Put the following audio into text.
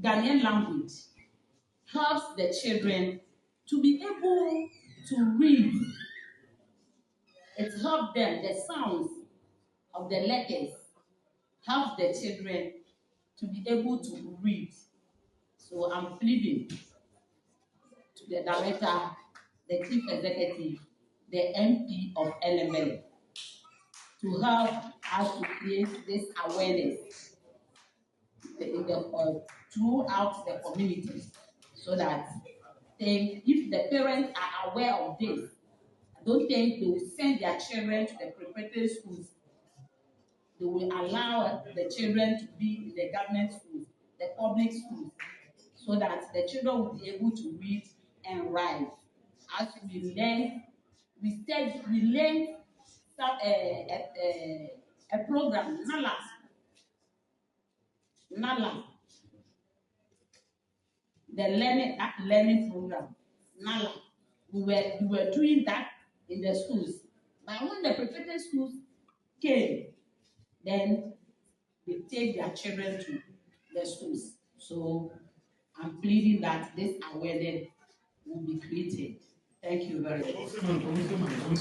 Ghanaian language helps the children to be able to read. It helps them, the sounds of the letters helps the children to be able to read. So I'm pleading to the director, the chief executive, the MP of Ellembelle to help us to create this awareness throughout the community, so that if the parents are aware of this, I don't think they will send their children to the preparatory schools. They will allow the children to be in the government schools, the public schools, so that the children will be able to read and write. As we learn, we learn a program, NALA, the learning program, NALA. We were doing that in the schools. But when the preparatory schools came, then they take their children to the schools. So I'm pleading that this awareness will be created. Thank you very much.